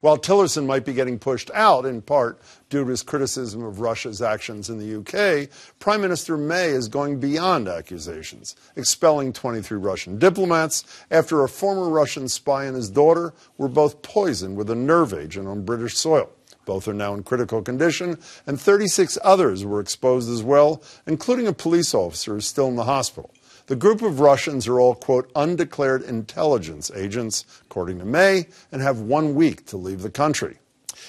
While Tillerson might be getting pushed out, in part due to his criticism of Russia's actions in the UK, Prime Minister May is going beyond accusations, expelling 23 Russian diplomats after a former Russian spy and his daughter were both poisoned with a nerve agent on British soil. Both are now in critical condition, and 36 others were exposed as well, including a police officer who's still in the hospital. The group of Russians are all, quote, undeclared intelligence agents, according to May, and have 1 week to leave the country.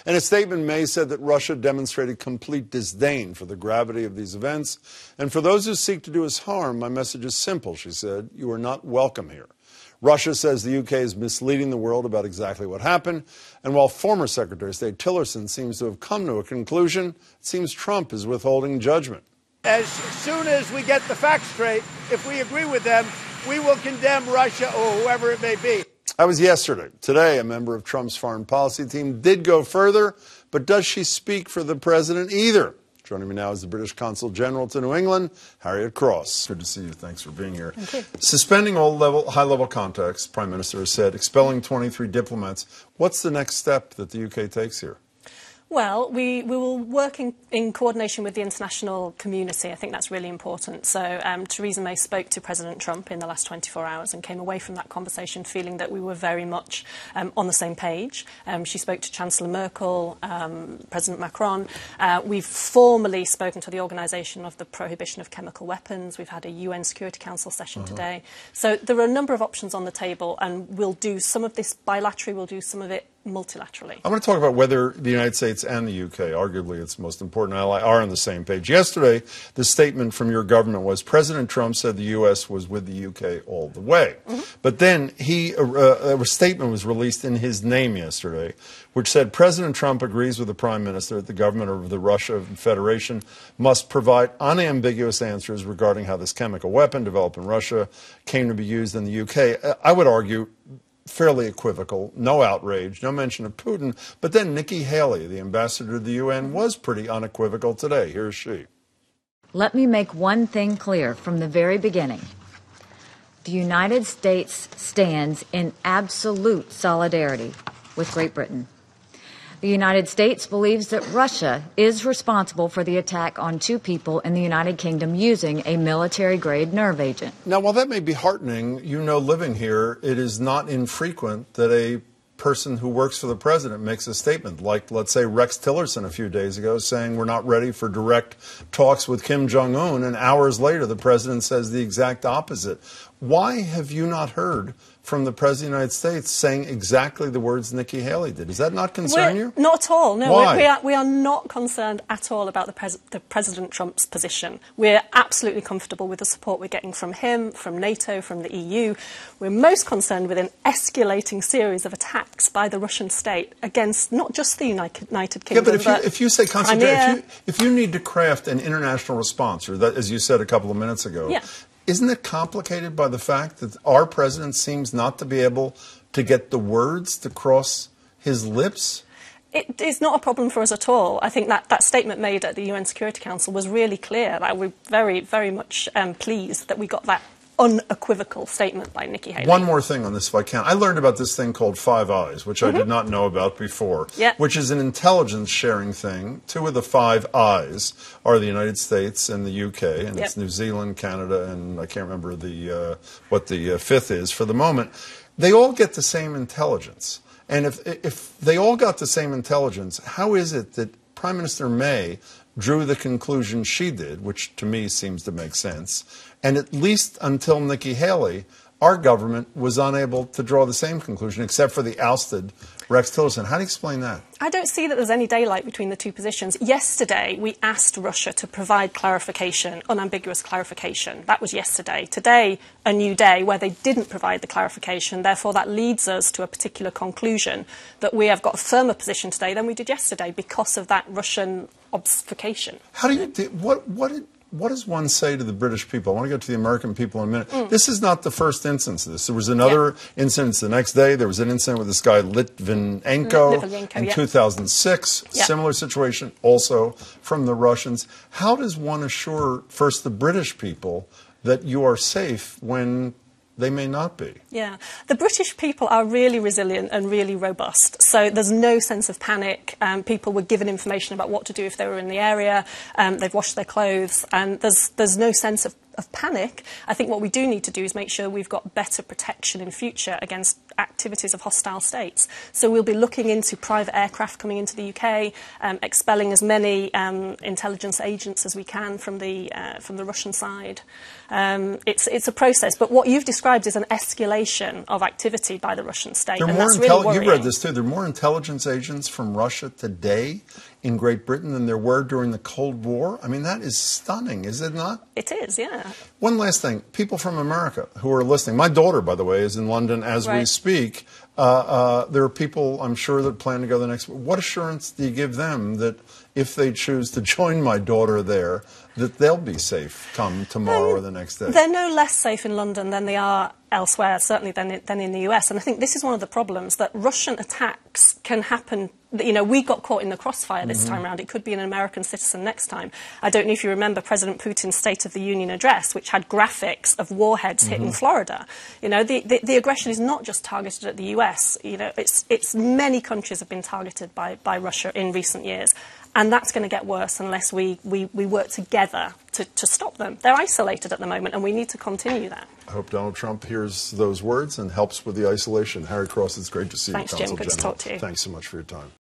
In a statement, May said that Russia demonstrated complete disdain for the gravity of these events. And for those who seek to do us harm, my message is simple, she said. You are not welcome here. Russia says the UK is misleading the world about exactly what happened. And while former Secretary of State Tillerson seems to have come to a conclusion, it seems Trump is withholding judgment. As soon as we get the facts straight, if we agree with them, we will condemn Russia or whoever it may be. That was yesterday. Today, a member of Trump's foreign policy team did go further, but does she speak for the president either? Joining me now is the British Consul General to New England, Harriet Cross. Good to see you. Thanks for being here. Thank you. Suspending all high-level contacts, Prime Minister has said, expelling 23 diplomats. What's the next step that the UK takes here? Well, we will work in coordination with the international community. I think that's really important. So Theresa May spoke to President Trump in the last 24 hours and came away from that conversation feeling that we were very much on the same page. She spoke to Chancellor Merkel, President Macron. We've formally spoken to the Organisation of the Prohibition of Chemical Weapons. We've had a UN Security Council session today. So there are a number of options on the table, and we'll do some of this bilaterally, we'll do some of it multilaterally. I want to talk about whether the United States and the UK, arguably its most important ally, are on the same page. Yesterday, the statement from your government was President Trump said the U.S. was with the UK all the way. But then a statement was released in his name yesterday, which said President Trump agrees with the Prime Minister that the government of the Russia Federation must provide unambiguous answers regarding how this chemical weapon developed in Russia came to be used in the UK. I would argue fairly equivocal, no outrage, no mention of Putin. But then Nikki Haley, the ambassador to the UN, was pretty unequivocal today. Here's she. Let me make one thing clear from the very beginning. The United States stands in absolute solidarity with Great Britain. The United States believes that Russia is responsible for the attack on 2 people in the United Kingdom using a military-grade nerve agent. Now, while that may be heartening, you know, living here, it is not infrequent that a person who works for the president makes a statement like, let's say, Rex Tillerson a few days ago saying we're not ready for direct talks with Kim Jong-un, and hours later the president says the exact opposite. Why have you not heard from the President of the United States saying exactly the words Nikki Haley did? Does that not concern you? Not at all. No, Why? We are not concerned at all about the President Trump's position. We're absolutely comfortable with the support we're getting from him, from NATO, from the EU. We're most concerned with an escalating series of attacks by the Russian state against not just the United Kingdom, but if you say Crimea. if you need to craft an international response, or that, as you said a couple of minutes ago, isn't it complicated by the fact that our president seems not to be able to get the words to cross his lips? It is not a problem for us at all. I think that statement made at the UN Security Council was really clear. We're very, very much pleased that we got that unequivocal statement by Nikki Haley. One more thing on this, if I can. I learned about this thing called Five Eyes, which I did not know about before, which is an intelligence sharing thing. 2 of the 5 eyes are the United States and the UK, and it's New Zealand, Canada, and I can't remember what the 5th is for the moment. They all get the same intelligence. And if they all got the same intelligence, how is it that Prime Minister May drew the conclusion she did, which to me seems to make sense, and at least until Nikki Haley, our government was unable to draw the same conclusion, except for the ousted Rex Tillerson? How do you explain that? I don't see that there's any daylight between the 2 positions. Yesterday, we asked Russia to provide clarification, unambiguous clarification. That was yesterday. Today, a new day where they didn't provide the clarification. Therefore, that leads us to a particular conclusion that we have got a firmer position today than we did yesterday because of that Russian obfuscation. How do you what does one say to the British people? I want to get to the American people in a minute. This is not the first instance of this. There was another incident the next day. There was an incident with this guy Litvinenko in 2006. Similar situation also from the Russians. How does one assure, first, the British people that you are safe when they may not be. Yeah. The British people are really resilient and really robust. So there's no sense of panic. People were given information about what to do if they were in the area. They've washed their clothes. And there's no sense of panic. I think what we do need to do is make sure we've got better protection in future against activities of hostile states. So we'll be looking into private aircraft coming into the UK, expelling as many intelligence agents as we can from the Russian side. It's a process, but what you've described is an escalation of activity by the Russian state, and that's really worrying. You read this too. There are more intelligence agents from Russia today in Great Britain than there were during the Cold War. I mean, that is stunning, is it not? It is, yeah. One last thing. People from America who are listening. My daughter, by the way, is in London as we speak. There are people, I'm sure, that plan to go the next week. What assurance do you give them that if they choose to join my daughter there, that they'll be safe come tomorrow or the next day? They're no less safe in London than they are elsewhere, certainly than in the US. And I think this is one of the problems, that Russian attacks can happen. You know, we got caught in the crossfire this time around. It could be an American citizen next time. I don't know if you remember President Putin's State of the Union address, which had graphics of warheads hitting Florida. You know, the aggression is not just targeted at the US. You know, it's many countries have been targeted by Russia in recent years. And that's going to get worse unless we work together to stop them. They're isolated at the moment, and we need to continue that. I hope Donald Trump hears those words and helps with the isolation. Harriet Cross, it's great to see you, Thanks, Consul Jim. Good General. to talk to you. Thanks so much for your time.